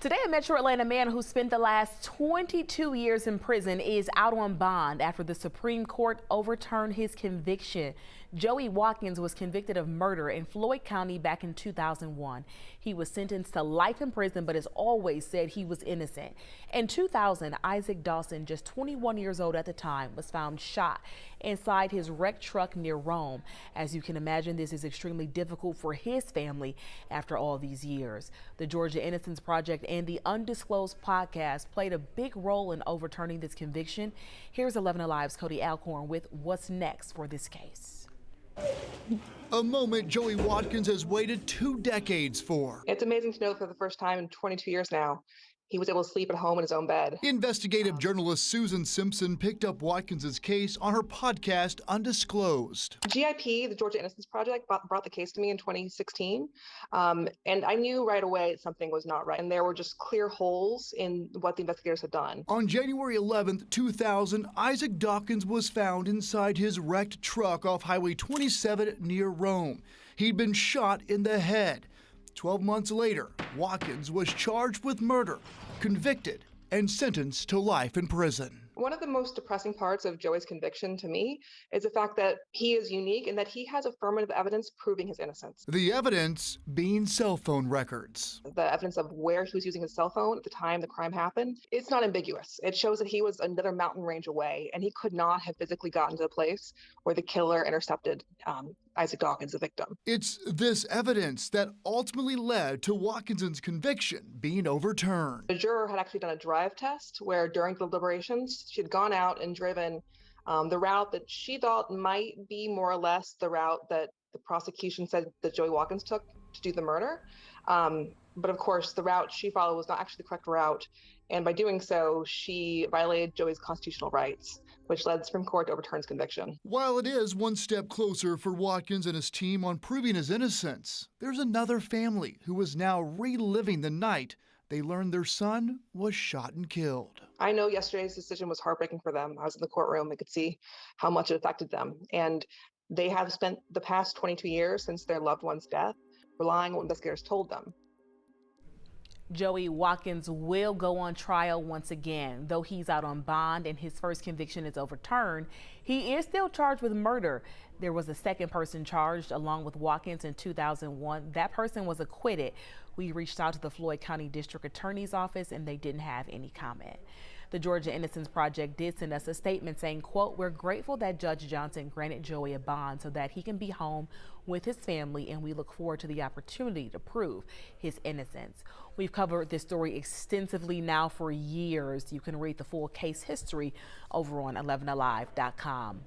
Today, a Metro Atlanta man who spent the last 22 years in prison is out on bond after the Supreme Court overturned his conviction. Joey Watkins was convicted of murder in Floyd County back in 2001. He was sentenced to life in prison, but has always said he was innocent. In 2000, Isaac Dawson, just 21 years old at the time, was found shot inside his wrecked truck near Rome. As you can imagine, this is extremely difficult for his family after all these years. The Georgia Innocence Project and the Undisclosed podcast played a big role in overturning this conviction. Here's 11 Alive's Cody Alcorn with what's next for this case. A moment Joey Watkins has waited 2 decades for. It's amazing to know that for the first time in 22 years now, he was able to sleep at home in his own bed. Investigative journalist Susan Simpson picked up Watkins' case on her podcast Undisclosed. GIP, the Georgia Innocence Project, brought the case to me in 2016, and I knew right away something was not right, and there were just clear holes in what the investigators had done. On January 11th, 2000, Isaac Dawkins was found inside his wrecked truck off Highway 27 near Rome. He'd been shot in the head. 12 months later, Watkins was charged with murder, convicted, and sentenced to life in prison. One of the most depressing parts of Joey's conviction to me is the fact that he is unique and that he has affirmative evidence proving his innocence. The evidence being cell phone records. The evidence of where he was using his cell phone at the time the crime happened, it's not ambiguous. It shows that he was another mountain range away, and he could not have physically gotten to the place where the killer intercepted Isaac Dawkins, the victim. It's this evidence that ultimately led to Watkins' conviction being overturned. The juror had actually done a drive test where during the deliberations, she had gone out and driven the route that she thought might be more or less the route that the prosecution said that Joey Watkins took to do the murder. But of course, the route she followed was not actually the correct route. And by doing so, she violated Joey's constitutional rights, which led the Supreme Court to overturn his conviction. While it is one step closer for Watkins and his team on proving his innocence, there's another family who is now reliving the night they learned their son was shot and killed. I know yesterday's decision was heartbreaking for them. I was in the courtroom. I could see how much it affected them. And they have spent the past 22 years since their loved one's death relying on what investigators told them. Joey Watkins will go on trial once again. Though he's out on bond and his first conviction is overturned, he is still charged with murder. There was a second person charged along with Watkins in 2001. That person was acquitted. We reached out to the Floyd County District Attorney's Office and they didn't have any comment. The Georgia Innocence Project did send us a statement saying, quote, "We're grateful that Judge Johnson granted Joey a bond so that he can be home with his family, and we look forward to the opportunity to prove his innocence." We've covered this story extensively now for years. You can read the full case history over on 11alive.com.